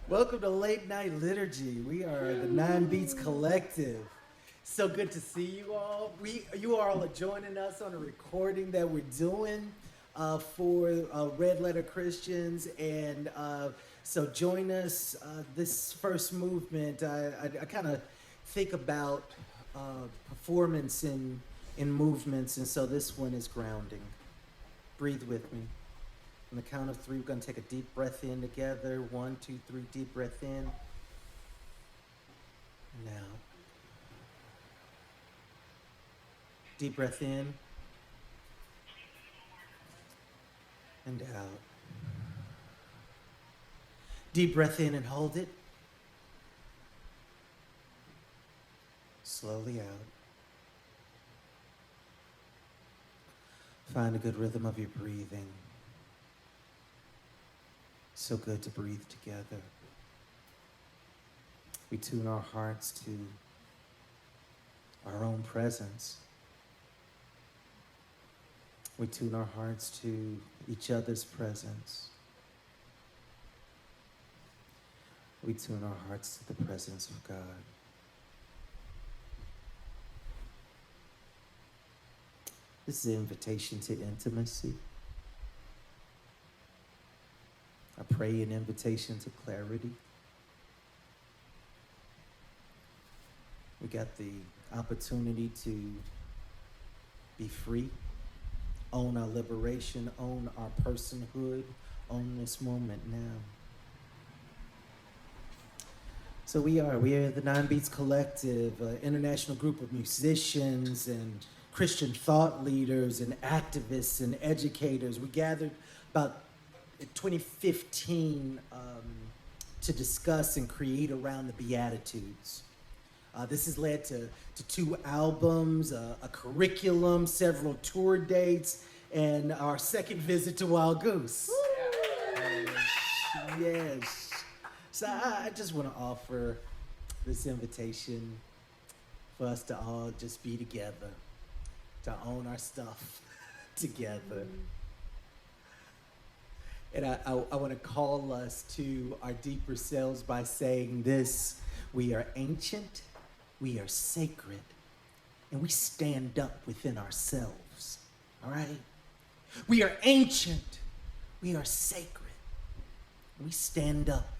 Welcome to Late Night Liturgy. We are the Nine Beats Collective. So good to see you all. You all are joining us on a recording that we're doing for Red Letter Christians, and so join us. This first movement, I kind of think about performance in movements, and so this one is grounding. Breathe with me. On the count of three, we're going to take a deep breath in together. 1, 2, 3, deep breath in. And out. Deep breath in. And out. Deep breath in and hold it. Slowly out. Find a good rhythm of your breathing. So good to breathe together. We tune our hearts to our own presence. We tune our hearts to each other's presence. We tune our hearts to the presence of God. This is an invitation to intimacy. I pray an invitation to clarity. We got the opportunity to be free, own our liberation, own our personhood, own this moment now. So we are the Nine Beats Collective, an international group of musicians and Christian thought leaders and activists and educators. We gathered about 2015 to discuss and create around the Beatitudes. This has led to 2 albums, a curriculum, several tour dates, and our second visit to Wild Goose. Yes. So I just want to offer this invitation for us to all just be together, to own our stuff together. And I want to call us to our deeper selves by saying this: we are ancient, we are sacred, and we stand up within ourselves, all right? We are ancient, we are sacred, and we stand up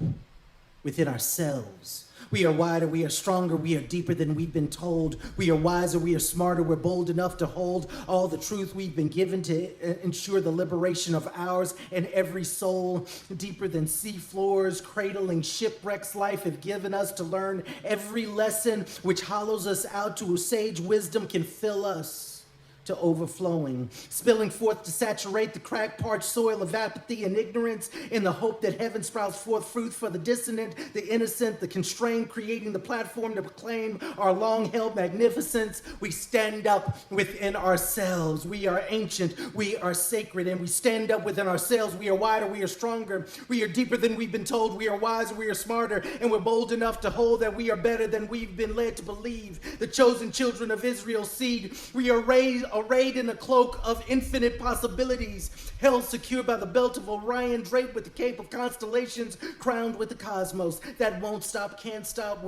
within ourselves. We are wider, we are stronger, we are deeper than we've been told. We are wiser, we are smarter, we're bold enough to hold all the truth we've been given to ensure the liberation of ours and every soul. Deeper than sea floors, cradling shipwrecks life have given us to learn every lesson which hollows us out to sage wisdom can fill us to overflowing, spilling forth to saturate the cracked, parched soil of apathy and ignorance in the hope that heaven sprouts forth fruit for the dissonant, the innocent, the constrained, creating the platform to proclaim our long-held magnificence. We stand up within ourselves. We are ancient, we are sacred, and we stand up within ourselves. We are wider, we are stronger, we are deeper than we've been told. We are wiser, we are smarter, and we're bold enough to hold that we are better than we've been led to believe. The chosen children of Israel's seed, we are arrayed in a cloak of infinite possibilities, held secure by the belt of Orion, draped with the cape of constellations, crowned with the cosmos that won't stop, can't stop,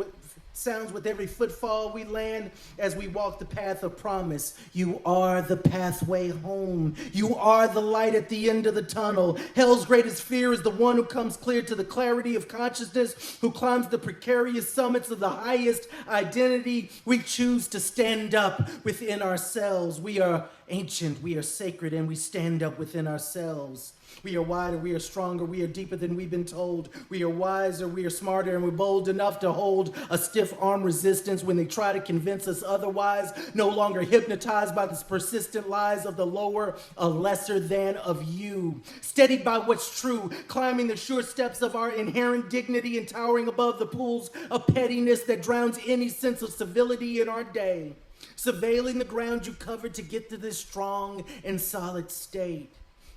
sounds with every footfall we land as we walk the path of promise. You are the pathway home. You are the light at the end of the tunnel. Hell's greatest fear is the one who comes clear to the clarity of consciousness, who climbs the precarious summits of the highest identity. We choose to stand up within ourselves. We are ancient, we are sacred, and we stand up within ourselves. We are wider, we are stronger, we are deeper than we've been told. We are wiser, we are smarter, and we're bold enough to hold a stiff arm resistance when they try to convince us otherwise. No longer hypnotized by the persistent lies of the lower, a lesser than of you. Steadied by what's true, climbing the sure steps of our inherent dignity and towering above the pools of pettiness that drowns any sense of civility in our day. Surveilling the ground you covered to get to this strong and solid state.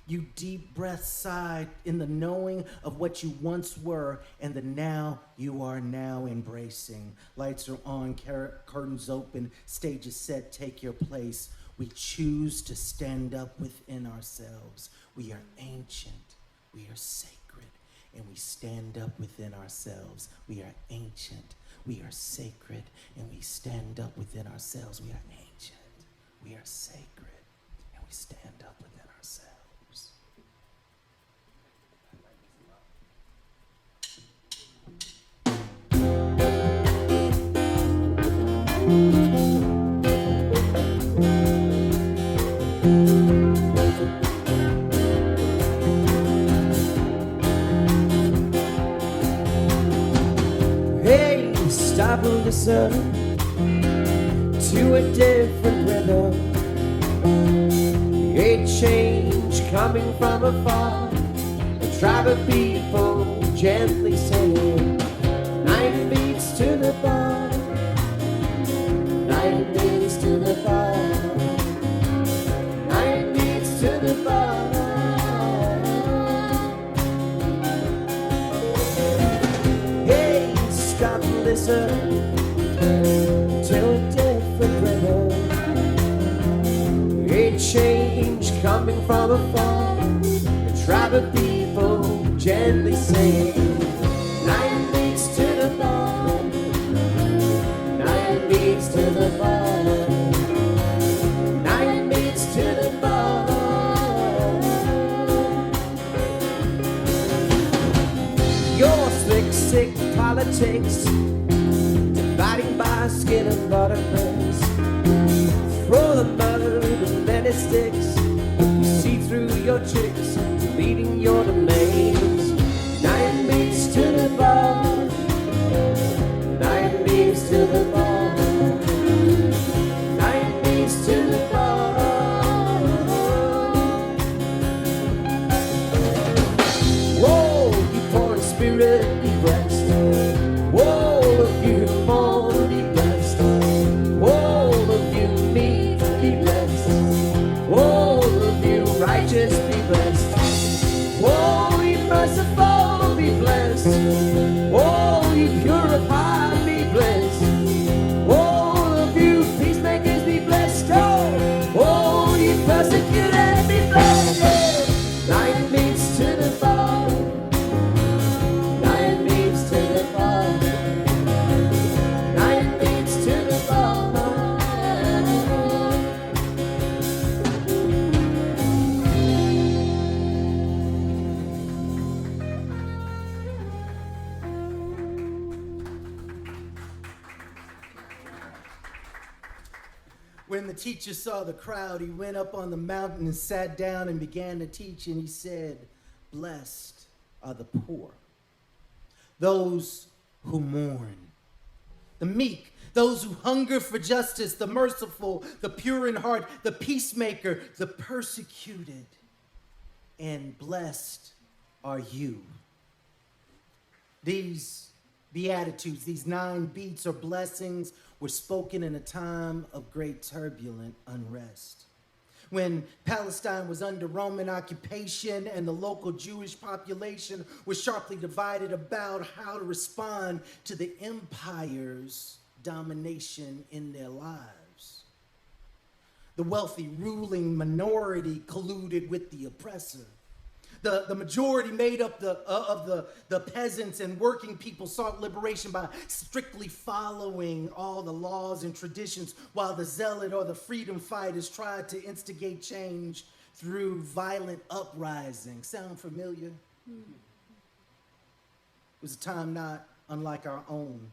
You deep breath sigh in the knowing of what you once were and the now you are now embracing. Lights are on, curtains open, stage is set, take your place. We choose to stand up within ourselves. We are ancient, we are sacred, and we stand up within ourselves. We are ancient, we are sacred, and we stand up within ourselves. We are ancient, we are sacred, and we stand up within ourselves. Hey, stop and listen to a different rhythm. A change coming from afar. A tribe of people gently singing. 9 beats to the bar. 9 beats to the bar. 9 beats to the bar. Hey, stop and listen to a different rhythm. A change coming from afar. A tribe of people gently singing. 9 beats to the bar. 9 beats to the bar. 9 beats to the bar. Your slick, sick politics, dividing by skin and butterface. Throw the mud and many sticks. You see through your tricks, leading your domains. 9 beats to the bar. 9 beats to the bar. 9 beats to the bar. Whoa, you poor in spirit, be blessed. Whoa, if you mourn, be blessed. Whoa, if you meek, be blessed. Whoa, if you righteous, be blessed. Whoa, you merciful, be blessed. Whoa, you purify, be blessed. Whoa, if you peacemakers, be blessed. Oh, you persecuted, be blessed. 9 beats to the bar. 9 beats to the bar. 9 beats to the bar. When the teacher saw the crowd, he went up on the mountain and sat down and began to teach, and he said, "Blessed are the poor, those who mourn, the meek, those who hunger for justice, the merciful, the pure in heart, the peacemaker, the persecuted, and blessed are you." These Beatitudes, these 9 beats or blessings, were spoken in a time of great turbulent unrest. When Palestine was under Roman occupation and the local Jewish population was sharply divided about how to respond to the empire's domination in their lives. The wealthy ruling minority colluded with the oppressor. The majority made up of the peasants and working people sought liberation by strictly following all the laws and traditions, while the zealot or the freedom fighters tried to instigate change through violent uprising. Sound familiar? It was a time not unlike our own.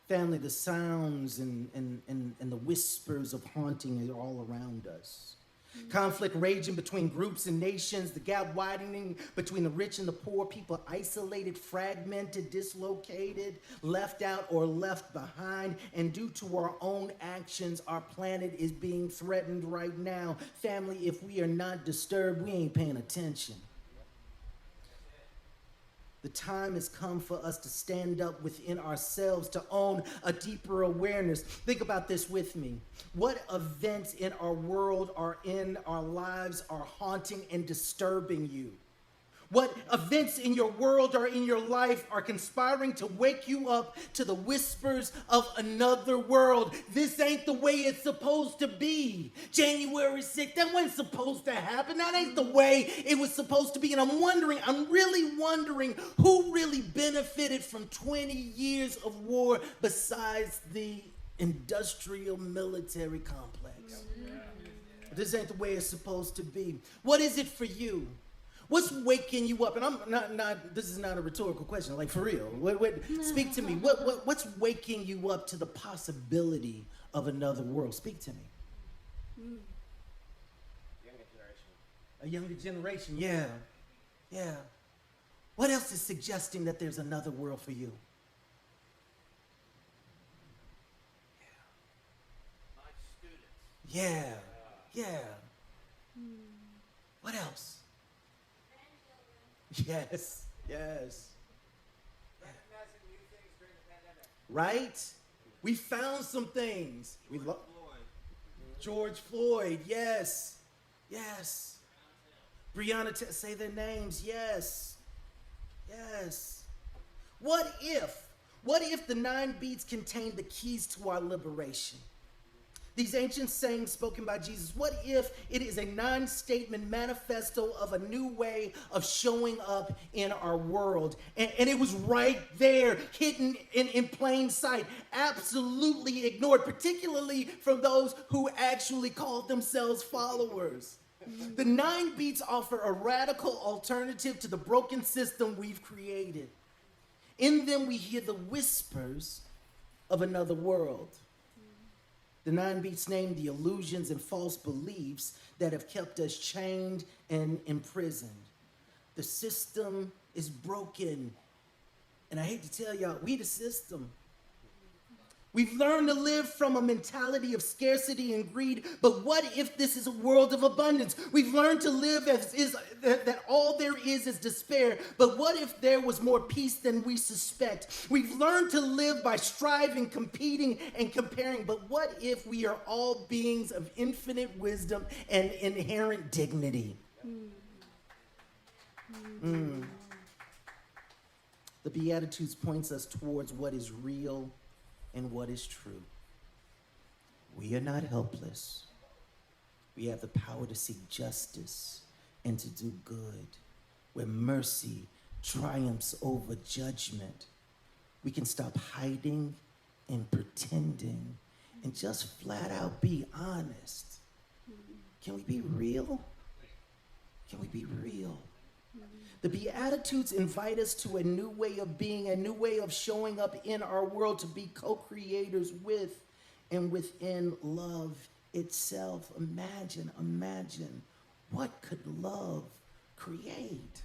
Family, the sounds and the whispers of haunting are all around us. Conflict raging between groups and nations, the gap widening between the rich and the poor, people isolated, fragmented, dislocated, left out or left behind. And due to our own actions, our planet is being threatened right now. Family, if we are not disturbed, we ain't paying attention. The time has come for us to stand up within ourselves, to own a deeper awareness. Think about this with me. What events in our world or in our lives are haunting and disturbing you? What events in your world or in your life are conspiring to wake you up to the whispers of another world? This ain't the way it's supposed to be. January 6th, that wasn't supposed to happen. That ain't the way it was supposed to be. And I'm really wondering who really benefited from 20 years of war besides the industrial military complex. This ain't the way it's supposed to be. What is it for you? What's waking you up? And I'm not this is not a rhetorical question, like for real. Speak to me. What's waking you up to the possibility of another world? Speak to me. A younger generation, yeah. Yeah. What else is suggesting that there's another world for you? Yeah. Yeah. What else? Yes, yes. Recognizing new things during the pandemic. Right? We found some things. George Floyd, yes. Yes. Breonna, say their names, yes. Yes. What if the 9 beats contained the keys to our liberation? These ancient sayings spoken by Jesus, what if it is a 9-statement manifesto of a new way of showing up in our world? And it was right there, hidden in plain sight, absolutely ignored, particularly from those who actually called themselves followers. The 9 beats offer a radical alternative to the broken system we've created. In them, we hear the whispers of another world. The 9 beats name the illusions and false beliefs that have kept us chained and imprisoned. The system is broken. And I hate to tell y'all, we the system. We've learned to live from a mentality of scarcity and greed, but what if this is a world of abundance? We've learned to live that all there is despair, but what if there was more peace than we suspect? We've learned to live by striving, competing, and comparing, but what if we are all beings of infinite wisdom and inherent dignity? The Beatitudes points us towards what is real and what is true. We are not helpless. We have the power to seek justice and to do good, where mercy triumphs over judgment. We can stop hiding and pretending and just flat out be honest. Can we be real? Can we be real? The Beatitudes invite us to a new way of being, a new way of showing up in our world, to be co-creators with and within love itself. Imagine, what could love create?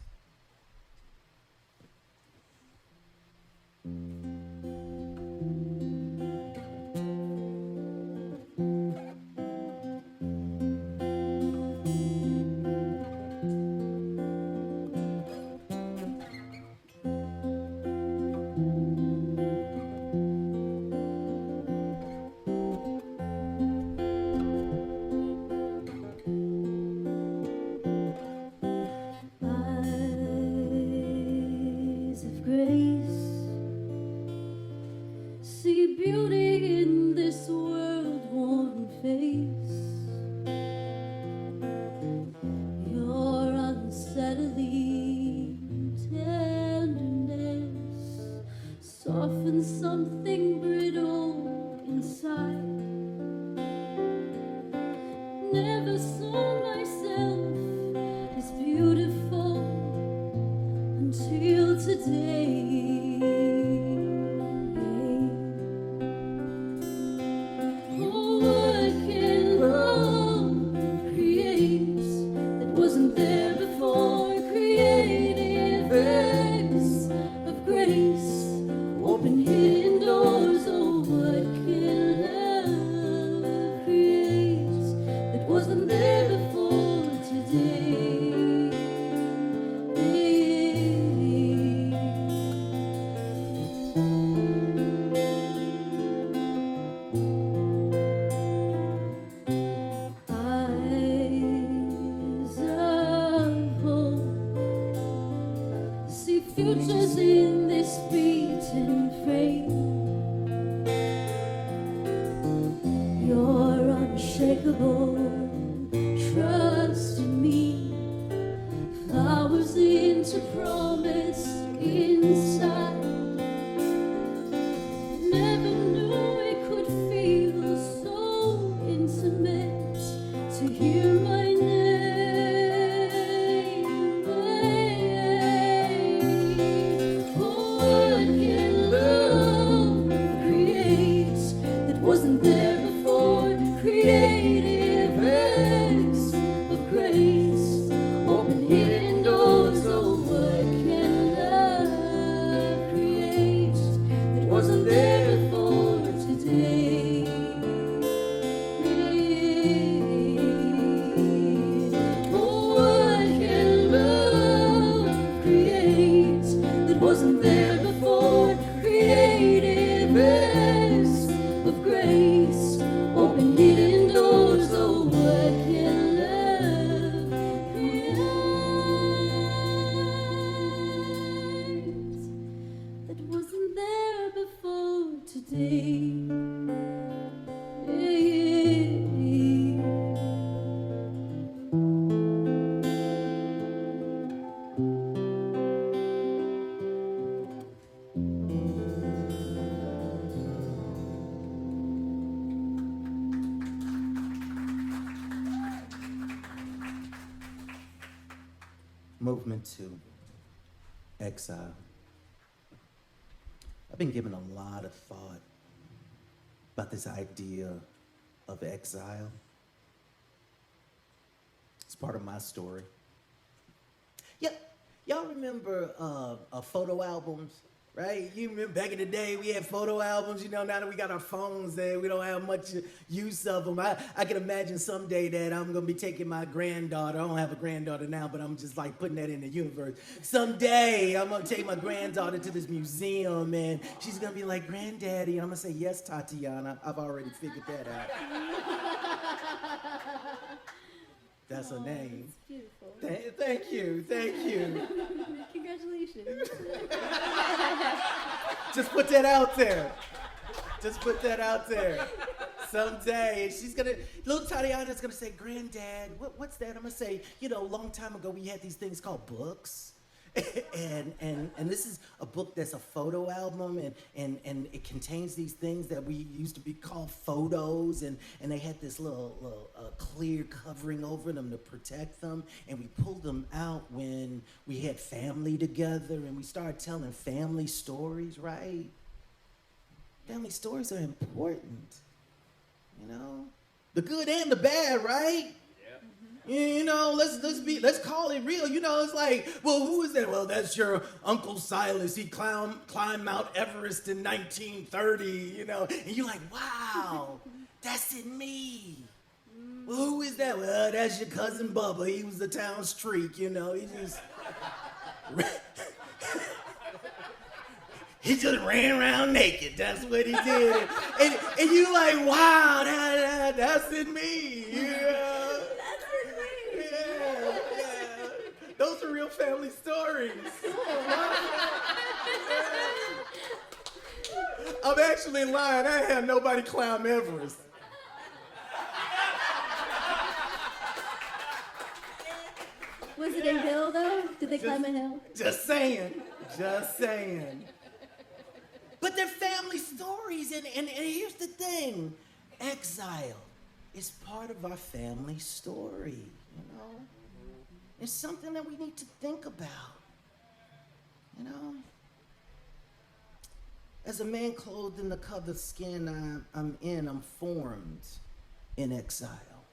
soldiers in this beaten frame. You're unshakable, trust in me. Flowers into promise inside. Never knew it could feel so intimate to hear my name. What can love create that wasn't there before? Creative acts of grace, open hidden doors. Oh, what can love create that wasn't there before today? Oh, what can love create that wasn't there before? Creative acts of grace, open hidden doors. Oh, what can love create that wasn't there before today? Movement to exile. I've been giving a lot of thought about this idea of exile. It's part of my story. Yeah, y'all remember photo albums, right? You remember back in the day we had photo albums. You know, now that we got our phones there, we don't have much use of them. I can imagine someday that I'm gonna be taking my granddaughter. I don't have a granddaughter now, but I'm just like putting that in the universe. Someday I'm gonna take my granddaughter to this museum and she's gonna be like, "Granddaddy," and I'm gonna say, "Yes, Tatiana." I've already figured that out. That's her name. It's beautiful. Thank you. Congratulations. Just put that out there. Someday, little Tatiana's gonna say, "Granddad, what's that?" I'm gonna say, a long time ago we had these things called books. and this is a book that's a photo album, and it contains these things that we used to be called photos, and they had this little clear covering over them to protect them, and we pulled them out when we had family together, and we started telling family stories, right? Family stories are important, the good and the bad, right? Let's call it real. It's like, well, who is that? Well, that's your Uncle Silas. He climbed Mount Everest in 1930, and you're like, wow, that's in me. Well, who is that? Well, that's your cousin Bubba. He was the town streak, he just he just ran around naked. That's what he did. And you're like, wow, that's in me. Those are real family stories. I'm actually lying. I had nobody climb Everest. Was it a hill, though? Did they climb a hill? Just saying. But they're family stories, and here's the thing. Exile is part of our family story, It's something that we need to think about, As a man clothed in the covered skin I'm formed in exile.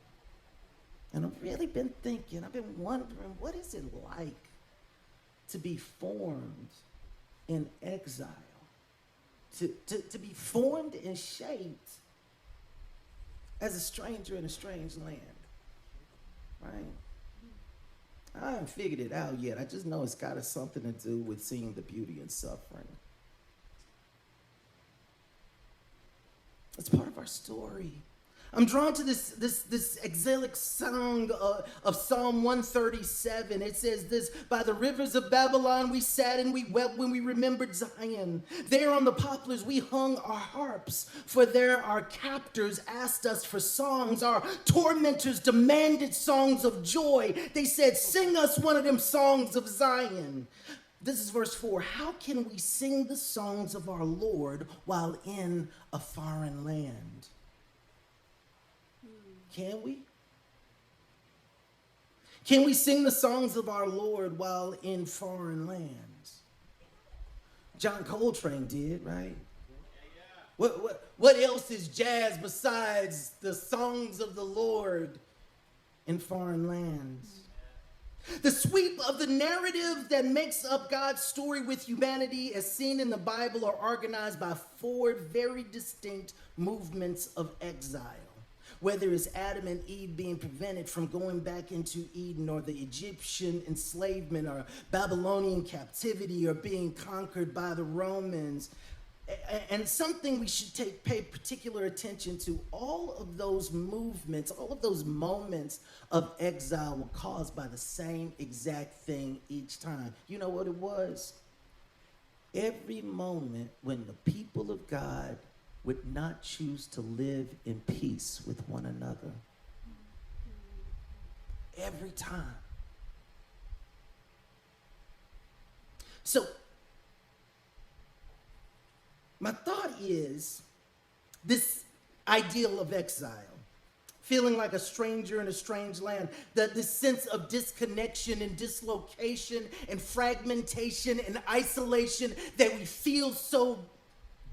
And I've really been thinking, I've been wondering, what is it like to be formed in exile? To be formed and shaped as a stranger in a strange land, right? I haven't figured it out yet. I just know it's got something to do with seeing the beauty in suffering. It's part of our story. I'm drawn to this exilic song of Psalm 137. It says this: by the rivers of Babylon we sat and we wept when we remembered Zion. There on the poplars we hung our harps, for there our captors asked us for songs. Our tormentors demanded songs of joy. They said, sing us one of them songs of Zion. This is verse 4. How can we sing the songs of our Lord while in a foreign land? Can we? Can we sing the songs of our Lord while in foreign lands? John Coltrane did, right? What else is jazz besides the songs of the Lord in foreign lands? The sweep of the narrative that makes up God's story with humanity as seen in the Bible are organized by 4 very distinct movements of exile. Whether it's Adam and Eve being prevented from going back into Eden, or the Egyptian enslavement, or Babylonian captivity, or being conquered by the Romans. And something we should pay particular attention to, all of those movements, all of those moments of exile were caused by the same exact thing each time. You know what it was? Every moment when the people of God would not choose to live in peace with one another. Every time. So, my thought is this ideal of exile, feeling like a stranger in a strange land, this sense of disconnection and dislocation and fragmentation and isolation that we feel so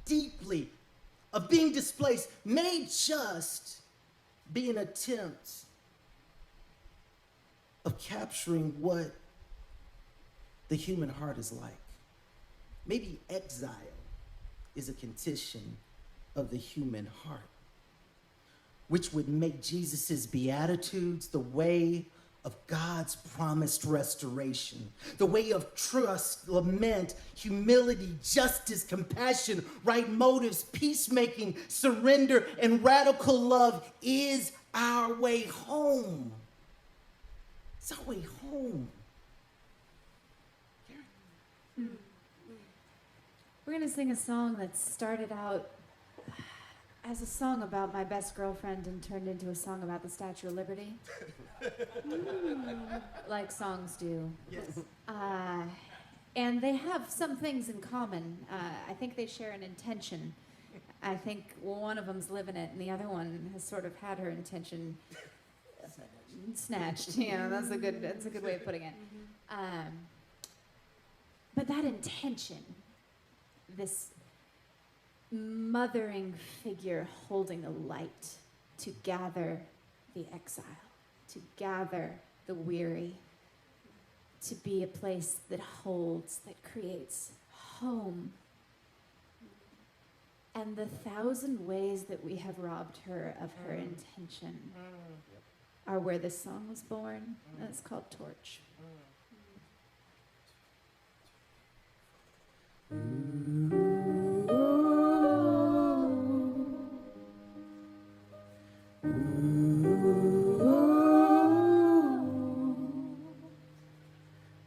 deeply, of being displaced, may just be an attempt of capturing what the human heart is like. Maybe exile is a condition of the human heart, which would make Jesus's Beatitudes the way of God's promised restoration, the way of trust, lament, humility, justice, compassion, right motives, peacemaking, surrender, and radical love is our way home. It's our way home. We're going to sing a song that started out as a song about my best girlfriend and turned into a song about the Statue of Liberty. Like songs do. Yes. And they have some things in common. I think they share an intention. I think one of them's living it, and the other one has sort of had her intention snatched. Yeah, that's a good way of putting it. But that intention, this mothering figure holding the light to gather the exile, to gather the weary, to be a place that holds, that creates home. And the 1,000 ways that we have robbed her of her intention are where this song was born, and it's called Torch.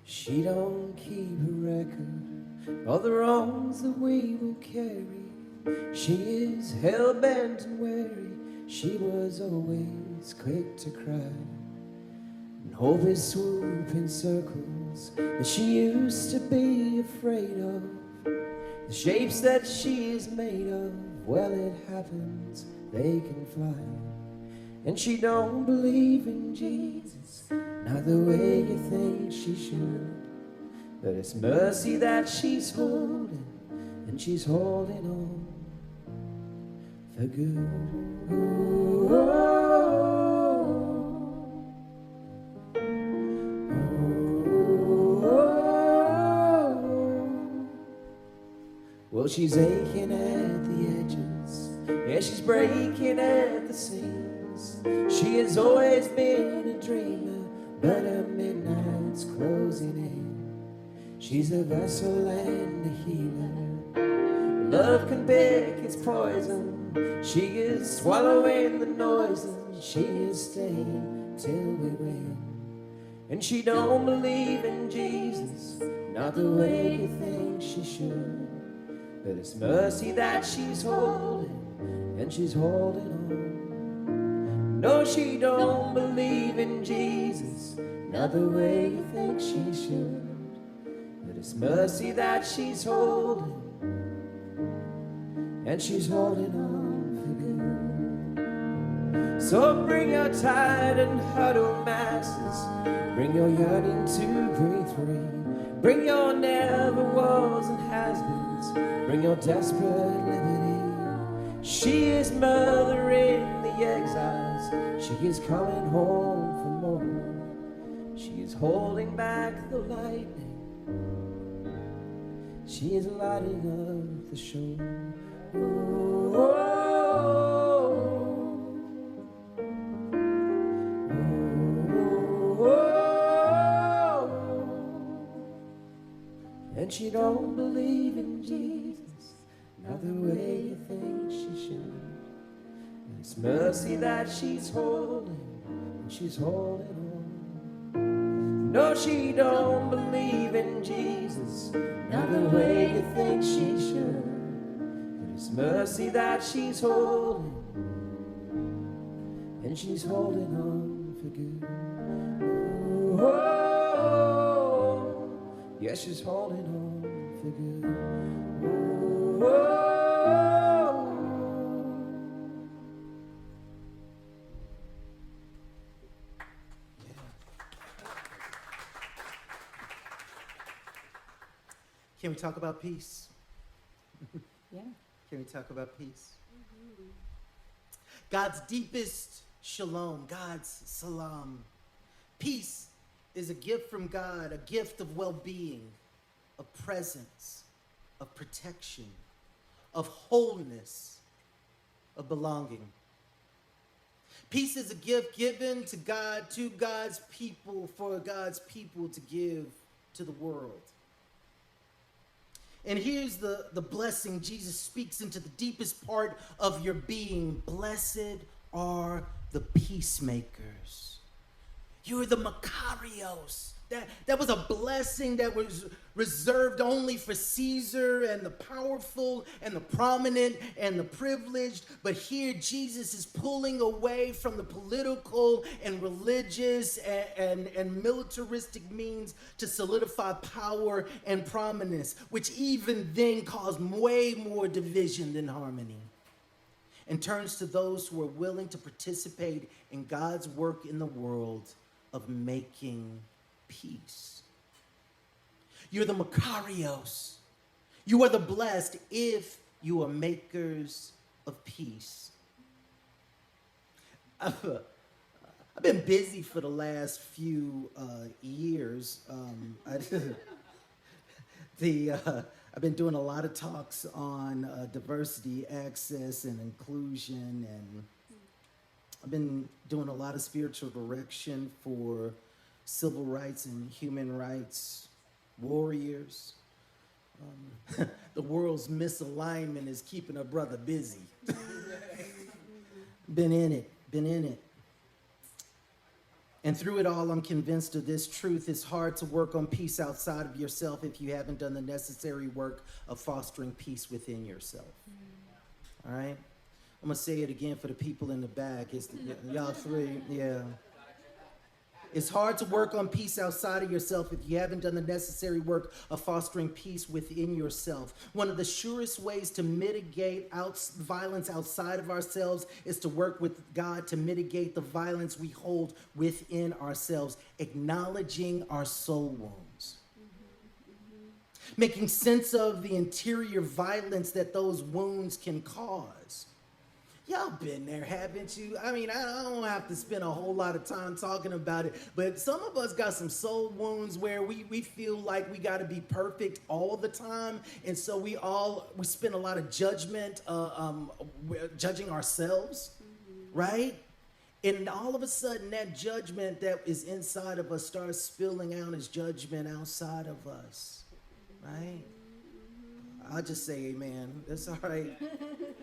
She don't keep a record of the wrongs that we will carry. She is hell-bent and wary. She was always quick to cry, and hope is swoop in circles that she used to be afraid of. The shapes that she is made of, well, it happens, they can fly. And she don't believe in Jesus, not the way you think she should. But it's mercy that she's holding, and she's holding on for good. Oh, oh, oh. Well, she's aching at the edges, yeah, she's breaking at the seams. She has always been a dreamer, but her midnight's closing in. She's a vessel and a healer. Love can pick its poison, She is swallowing the noise and she is staying till we win. And she don't believe in Jesus, not the way you think she should. But it's mercy that she's holding, and she's holding on. No, she don't believe in Jesus, not the way you think she should. But it's mercy that she's holding, and she's holding on for good. So bring your tired and huddled masses, bring your yearning to breathe free. Bring your never was and has-beens, bring your desperate liberty. She is mothering the exiles, she is coming home for more. She is holding back the lightning, she is lighting up the shore. Oh, oh, oh, oh, oh. And she don't believe in Jesus, not the way you think she should. And it's mercy that she's holding, and she's holding on. No, she don't believe in Jesus, not the way you think she should. It's mercy that she's holding, and she's holding on for good. Oh, yeah, she's holding on for good. Oh, Can we talk about peace? Yeah. Can we talk about peace? God's deepest shalom, God's salam. Peace is a gift from God, a gift of well-being, of presence, of protection, of wholeness, of belonging. Peace is a gift given to God, to God's people, for God's people to give to the world. And here's the blessing Jesus speaks into the deepest part of your being. Blessed are the peacemakers. You're the Makarios. That was a blessing that was reserved only for Caesar and the powerful and the prominent and the privileged. But here Jesus is pulling away from the political and religious and militaristic means to solidify power and prominence, which even then caused way more division than harmony, and turns to those who are willing to participate in God's work in the world of making peace. You're the Makarios. You are the blessed if you are makers of peace. I've been busy for the last few years. I've been doing a lot of talks on diversity, access, and inclusion, and I've been doing a lot of spiritual direction for civil rights and human rights warriors. The world's misalignment is keeping a brother busy. Been in it. And through it all, I'm convinced of this truth. It's hard to work on peace outside of yourself if you haven't done the necessary work of fostering peace within yourself. All right? I'm going to say it again for the people in the back. Y'all three, yeah. It's hard to work on peace outside of yourself if you haven't done the necessary work of fostering peace within yourself. One of the surest ways to mitigate violence outside of ourselves is to work with God to mitigate the violence we hold within ourselves, acknowledging our soul wounds. Making sense of the interior violence that those wounds can cause. Y'all been there, haven't you? I mean, I don't have to spend a whole lot of time talking about it, but some of us got some soul wounds where we feel like we got to be perfect all the time, and so we spend a lot of judgment, judging ourselves, right? And all of a sudden, that judgment that is inside of us starts spilling out as judgment outside of us, right? I'll just say amen. That's all right.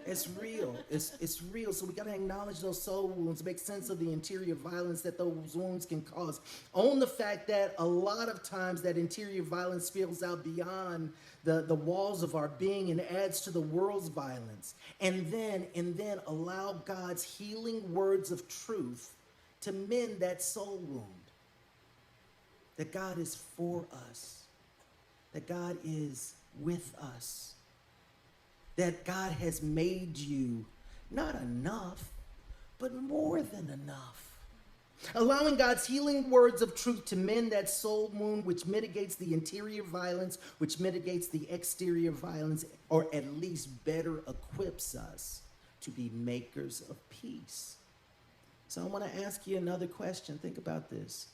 It's real. It's real. So we got to acknowledge those soul wounds, make sense of the interior violence that those wounds can cause. Own the fact that a lot of times that interior violence spills out beyond the walls of our being and adds to the world's violence. And then allow God's healing words of truth to mend that soul wound. That God is for us. That God is with us. That God has made you not enough, but more than enough. Allowing God's healing words of truth to mend that soul wound, which mitigates the interior violence, which mitigates the exterior violence, or at least better equips us to be makers of peace. So I want to ask you another question. Think about this.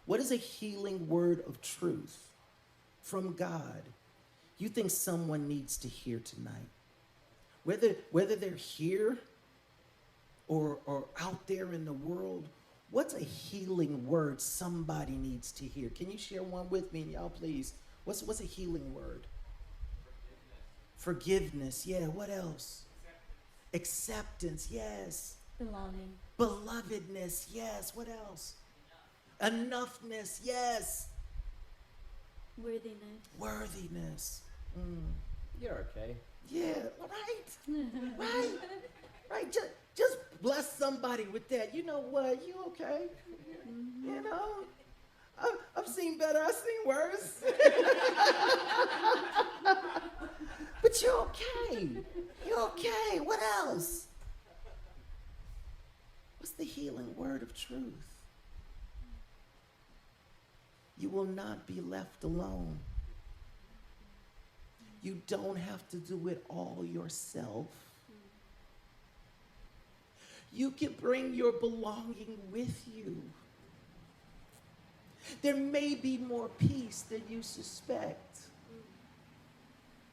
What is a healing word of truth from God you think someone needs to hear tonight? Whether they're here or out there in the world, what's a healing word somebody needs to hear? Can you share one with me, y'all, please? What's a healing word? Forgiveness. Yeah, what else? Acceptance, yes. Belonging. Belovedness, yes. What else? Enoughness, yes. Worthiness. You're okay. Yeah, right. Right. Just bless somebody with that. You know what? You okay? You know, I've seen better. I've seen worse. But you're okay. You're okay. What else? What's the healing word of truth? You will not be left alone. You don't have to do it all yourself. You can bring your belonging with you. There may be more peace than you suspect.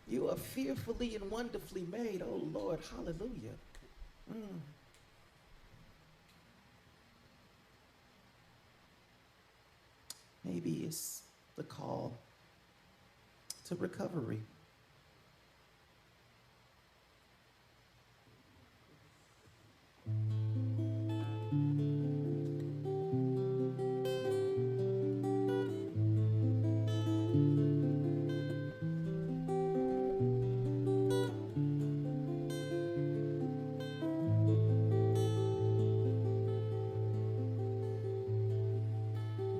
You are fearfully and wonderfully made. Oh, Lord, hallelujah. Maybe it's the call to recovery.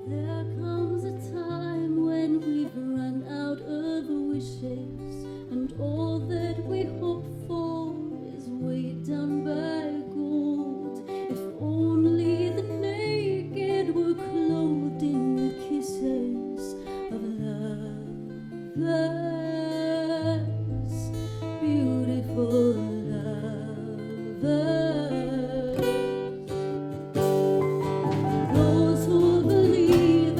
There comes a time when we've run out of wishes, and all that we hope for is weighed down by gold. If only the naked were clothed in the kisses of lovers, beautiful lovers. Those who believe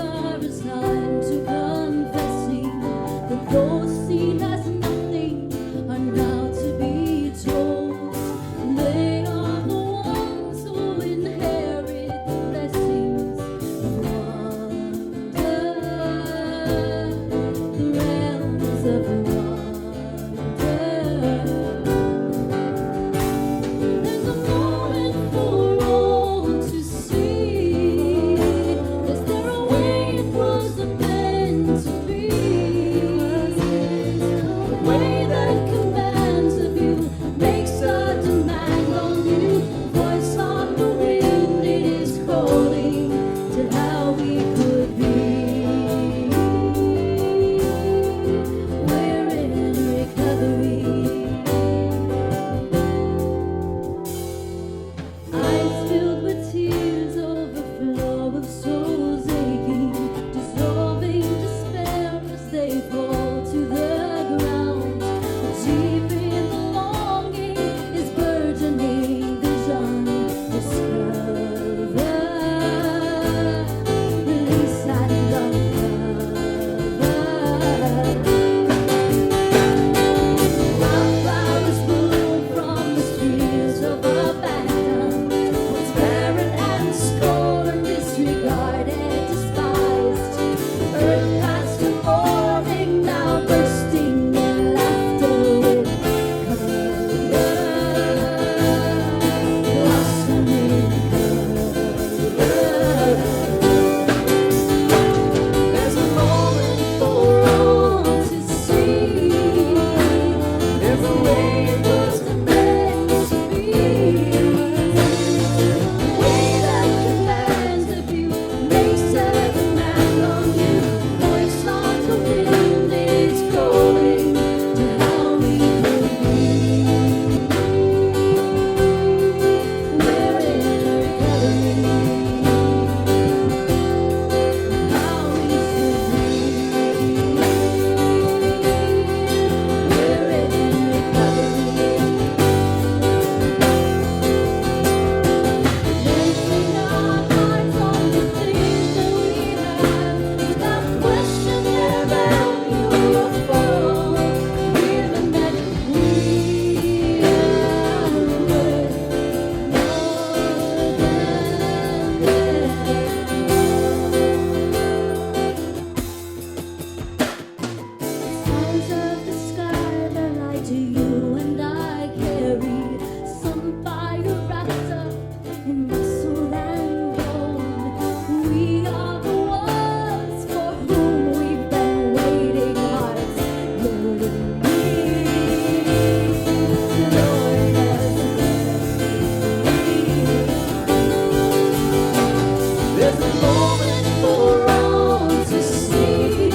There's a moment for all to see.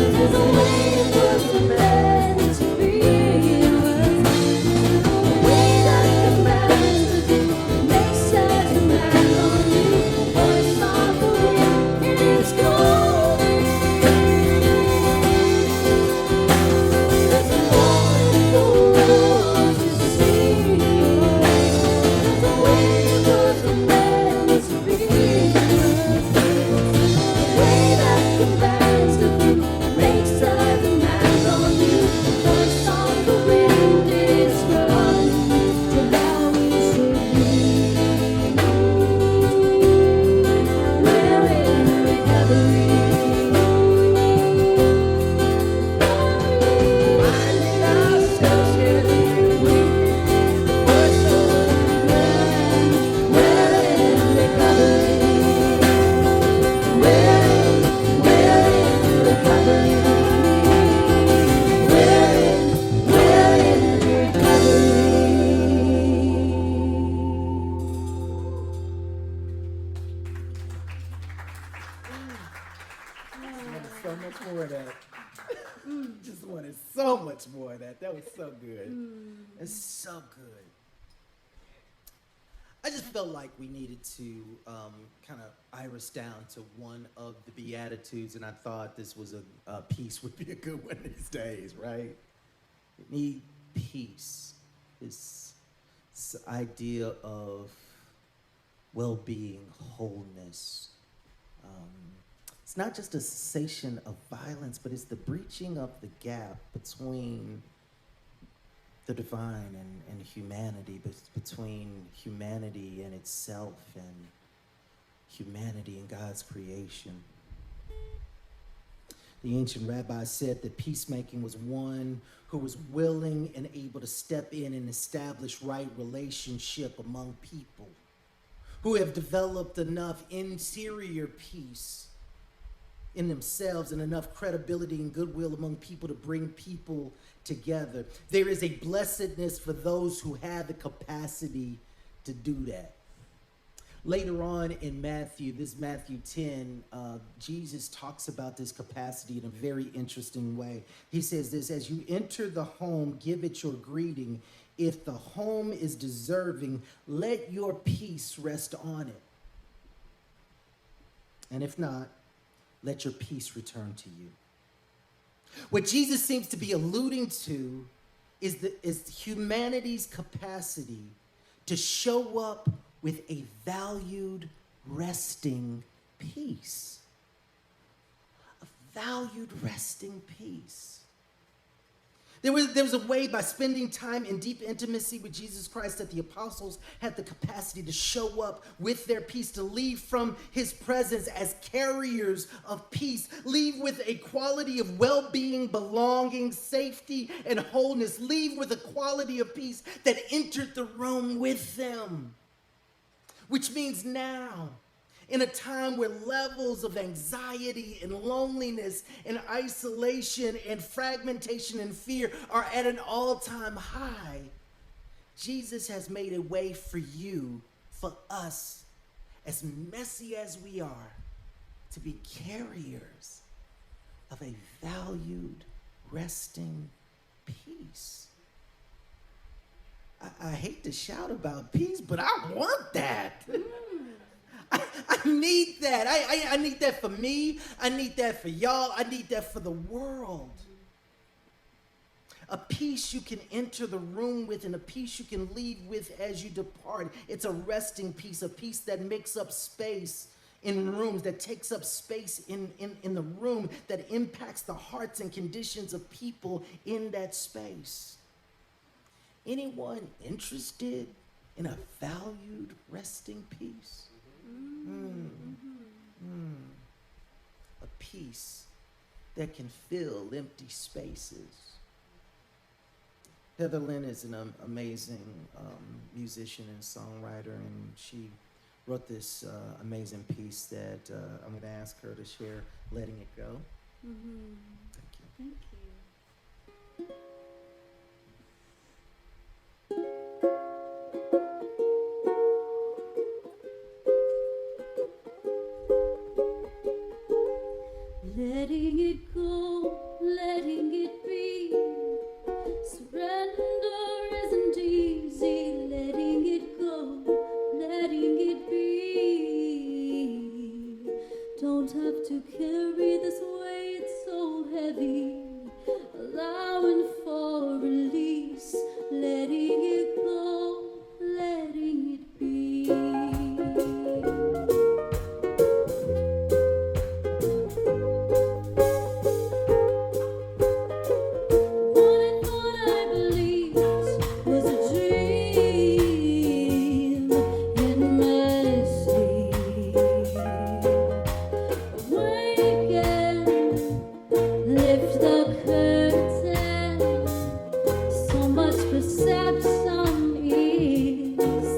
There's a way for the man to be. A way that commands the deep makes a demand on you. Voice of the wind, it is calling. There's a moment for all to see. There's a way for the man to be. A way that commands the deep makes a demand on you. Voice of the wind is calling to how we should be. We're in recovery. Finding ourselves here with the voice of the wind. We're in recovery. We're in recovery. We're in So much more of that. Just wanted so much more of that. That was so good. It's so good. I just felt like we needed to kind of iris down to one of the Beatitudes, and I thought this was a piece would be a good one these days, right? We need peace. This idea of well-being, wholeness. It's not just a cessation of violence, but it's the breaching of the gap between the divine and humanity, between humanity and itself and humanity and God's creation. The ancient rabbi said that peacemaking was one who was willing and able to step in and establish right relationship among people, who have developed enough interior peace in themselves and enough credibility and goodwill among people to bring people together. There is a blessedness for those who have the capacity to do that. Later on in Matthew 10, Jesus talks about this capacity in a very interesting way. He says this: as you enter the home, give it your greeting. If the home is deserving, let your peace rest on it. And if not, let your peace return to you. What Jesus seems to be alluding to is humanity's capacity to show up with a valued, resting peace. A valued, resting peace. There was a way, by spending time in deep intimacy with Jesus Christ, that the apostles had the capacity to show up with their peace, to leave from his presence as carriers of peace, leave with a quality of well-being, belonging, safety, and wholeness, leave with a quality of peace that entered the room with them. Which means now, in a time where levels of anxiety and loneliness and isolation and fragmentation and fear are at an all-time high, Jesus has made a way for you, for us, as messy as we are, to be carriers of a valued, resting peace. I hate to shout about peace, but I want that. I need that. I need that for me. I need that for y'all. I need that for the world. A peace you can enter the room with and a peace you can leave with as you depart. It's a resting peace, a peace that makes up space in rooms, that takes up space in the room, that impacts the hearts and conditions of people in that space. Anyone interested in a valued resting peace? A peace that can fill empty spaces. Heatherlyn is an amazing musician and songwriter, and she wrote this amazing piece that I'm going to ask her to share, Letting It Go. Thank you. Thank you. to carry this weight so heavy, allowing for release, letting it go, letting it be. What I thought I believed was a dream in my sleep. Awake again, lift the curtain. So much perception is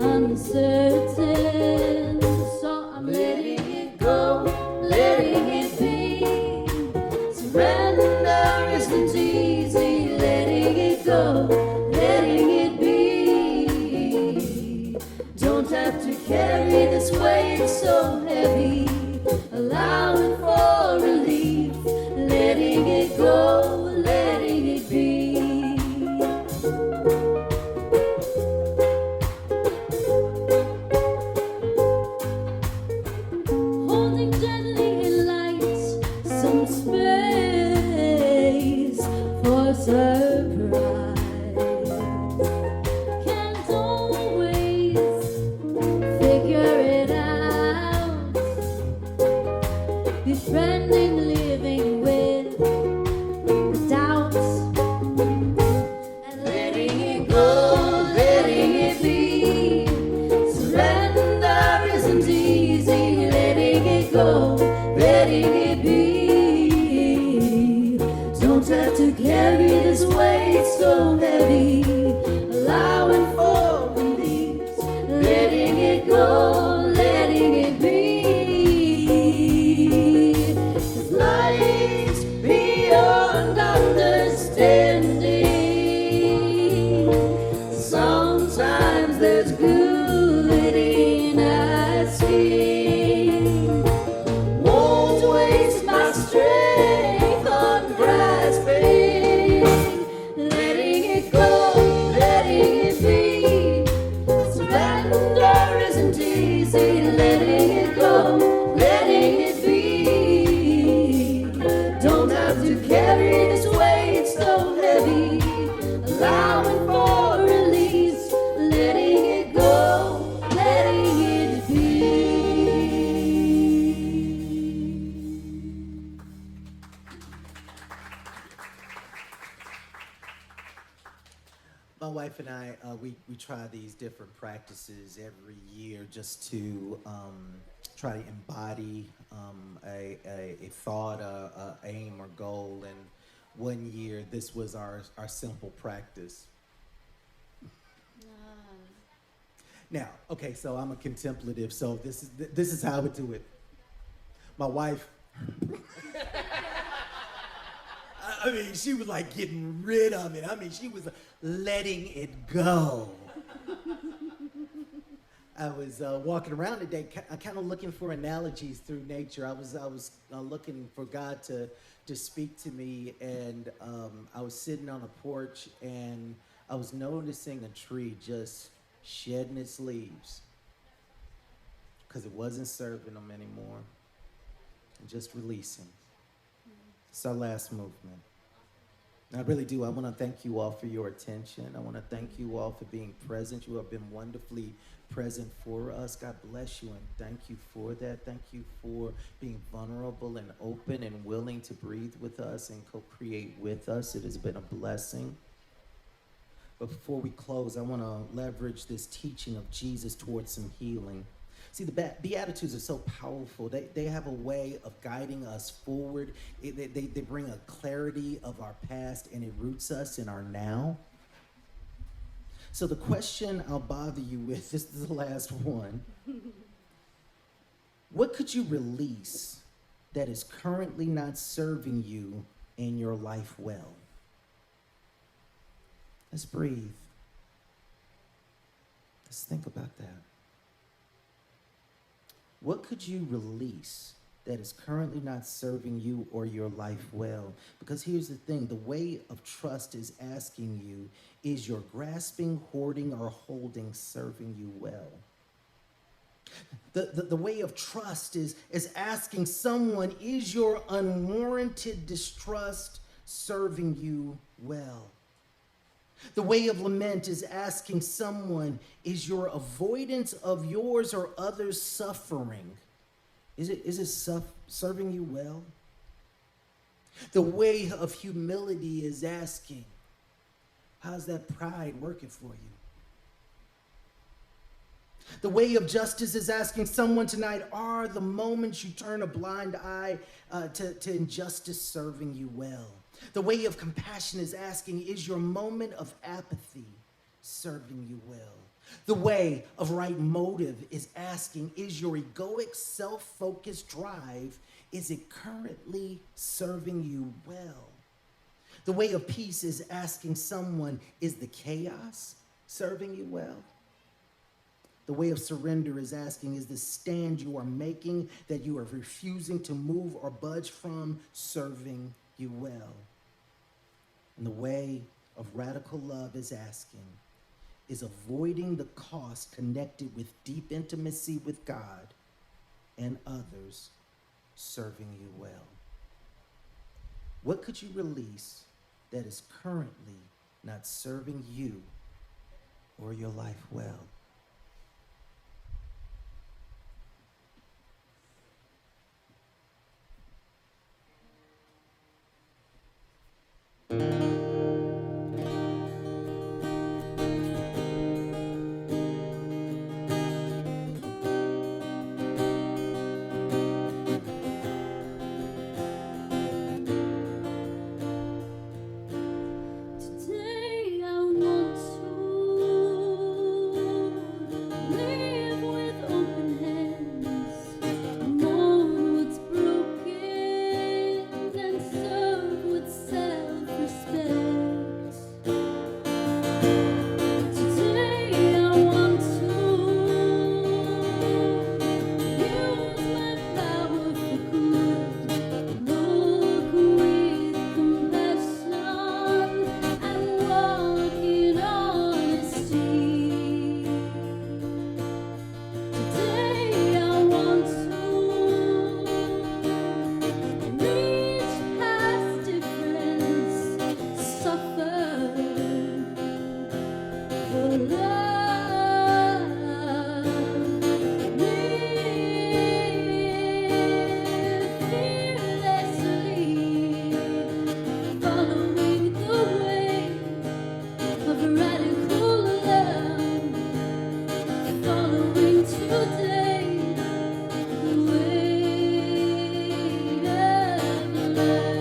uncertain. So I'm letting it go, letting it be. Surrender isn't easy, letting it go, letting it be. Don't have to carry this weight so heavy, allowing for relief, letting it go, letting it be. Holding gently in light some space for surprise. Can't always figure it out. Befriending, living with the doubts, and letting it go, letting it be. Surrender isn't easy, letting it go, letting it be. Don't have to carry this weight so heavy, allowing for release, letting it go, letting it be. 'Cause life's beyond understanding. Sometimes there's good in asking. Won't waste my strength on grasping, letting it go, letting it be. Surrender isn't easy, letting it go, letting it be. Don't have to carry this weight so heavy, allowing for release, letting it go, letting it be. My wife and I, we try these different practices every year just to try to embody a thought, a aim or goal. And one year, this was our simple practice. Now, okay, so I'm a contemplative, so this is how I would do it. My wife, I mean, she was like getting rid of it. I mean, she was letting it go. I was walking around today, kind of looking for analogies through nature. I was looking for God to speak to me, and I was sitting on a porch, and I was noticing a tree just shedding its leaves because it wasn't serving them anymore, and just releasing. It's our last movement. And I really do. I want to thank you all for your attention. I want to thank you all for being present. You have been wonderfully present for us. God bless you, and thank you for that. Thank you for being vulnerable and open and willing to breathe with us and co-create with us. It has been a blessing. But before we close, I want to leverage this teaching of Jesus towards some healing. See, the Beatitudes are so powerful. They have a way of guiding us forward. They bring a clarity of our past, and it roots us in our now. So the question I'll bother you with, this is the last one. What could you release that is currently not serving you in your life well? Let's breathe. Let's think about that. What could you release that is currently not serving you or your life well? Because here's the thing, the way of trust is asking you, is your grasping, hoarding, or holding serving you well? The way of trust is asking someone, is your unwarranted distrust serving you well? The way of lament is asking someone, is your avoidance of yours or others' suffering, is it serving you well? The way of humility is asking, how's that pride working for you? The way of justice is asking someone tonight, are the moments you turn a blind eye to injustice serving you well? The way of compassion is asking, is your moment of apathy serving you well? The way of right motive is asking, is your egoic, self-focused drive, is it currently serving you well? The way of peace is asking someone, is the chaos serving you well? The way of surrender is asking, is the stand you are making that you are refusing to move or budge from serving you well? And the way of radical love is asking, is avoiding the cost connected with deep intimacy with God and others serving you well? What could you release that is currently not serving you or your life well? Today I want to live with open hands, mourn what's broken, and serve with self-respect. Today I want to use my power for good, look with compassion, and walk in honesty. Today I want to reach past difference, suffer for love, live fearlessly, following the way of radical love, following today the way of love.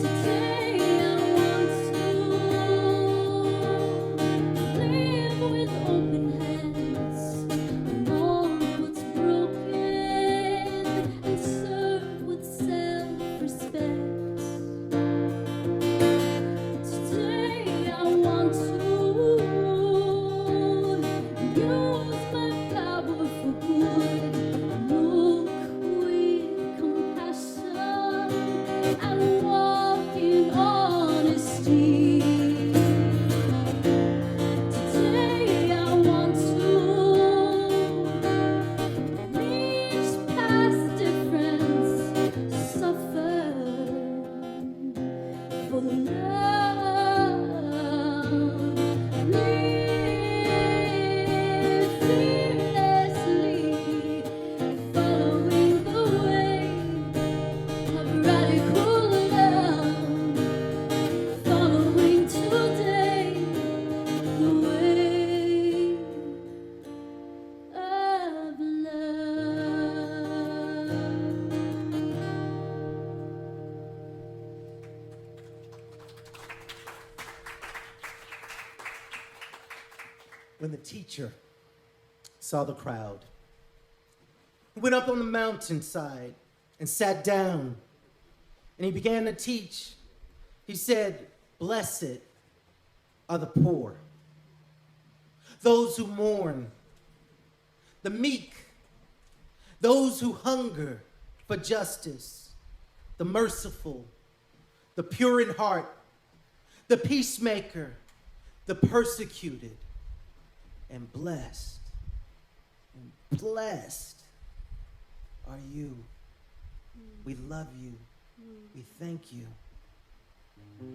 Today I want to live with open hands, mourn what's broken, and serve with self-respect. Today I want to use my power for good, look with compassion, and walk in honesty. Today I want to reach past difference, suffer for love, live fearlessly, following the way of radical love, following today the way of love. When the teacher saw the crowd, he went up on the mountainside and sat down, and he began to teach. He said, "Blessed are the poor, those who mourn, the meek, those who hunger for justice, the merciful, the pure in heart, the peacemaker, the persecuted, and blessed and blessed are you. We love you. We thank you. I'm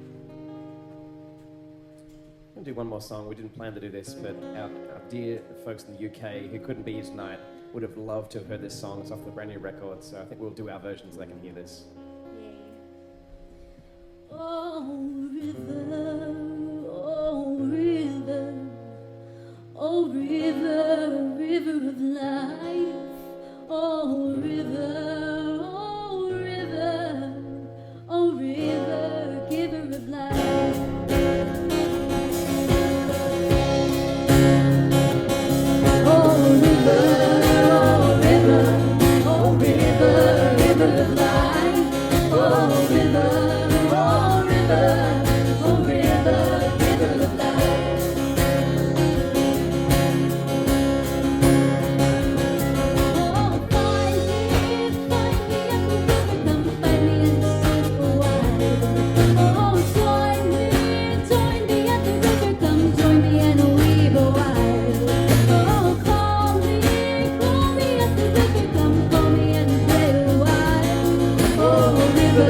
going to do one more song. We didn't plan to do this, but our dear folks in the UK who couldn't be here tonight would have loved to have heard this song. It's off the brand new record, so I think we'll do our version so they can hear this. Oh, river, oh, river, oh, river, river of life. Oh, river, oh, river, oh, river, giver of life. Oh, river, oh, river, oh, river, river of life. Oh, river. Oh, river, river of life. Oh, find me at the river, come find me and sing a while. Oh, join me at the river, come join me and weave a while. Oh, call me at the river, come call me and play a while. Oh, river.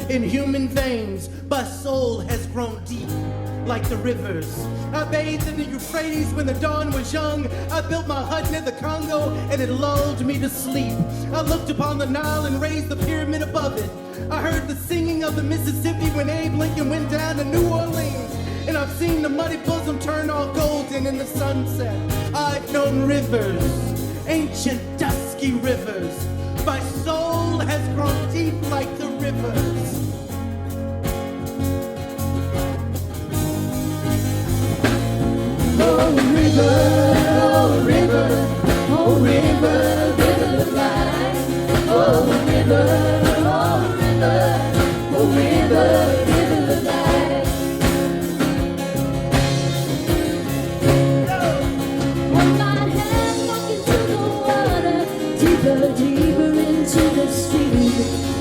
In human veins, my soul has grown deep like the rivers. I bathed in the Euphrates when the dawn was young. I built my hut near the Congo and it lulled me to sleep. I looked upon the Nile and raised the pyramid above it. I heard the singing of the Mississippi when Abe Lincoln went down to New Orleans. And I've seen the muddy bosom turn all golden in the sunset. I've known rivers, ancient dusky rivers. My soul has grown deep like the rivers. Oh, river, oh, river, oh, river, river of life. Oh, river, oh, river, oh, river, river of life. Hold my hand, walk into the water, deeper, deeper into the stream.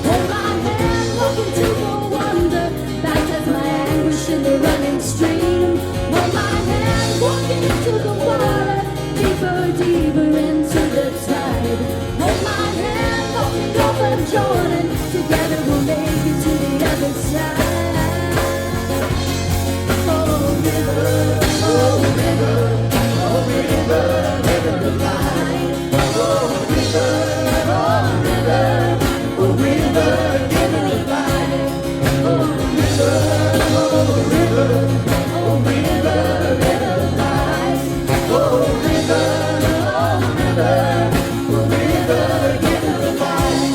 Hold my hand, walk into the wonder, baptize my anguish in the running stream. Hold my hand, walking into the water, deeper, deeper into the tide. Hold my hand, walking over Jordan, together we'll make it to the other side. Oh, river, oh, river, oh, river, river of life. Oh, river, oh, river, oh, river, giver of life. Oh, river, oh, river, oh, river, river of life. Oh, river, oh, river, oh, river, giver of life.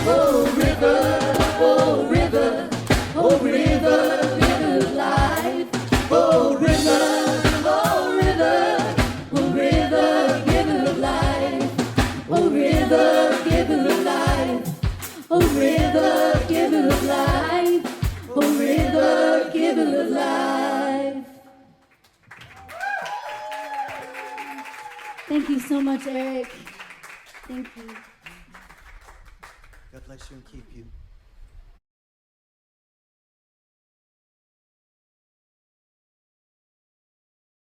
Oh, river, oh, river, oh, river, giver of life. Oh, river, oh, river, oh, river, giver of life. Oh, river, giver of life. Oh, river, giver of life. Oh, river, giver of life. Thank you so much, Eric. Thank you. God bless you and keep you.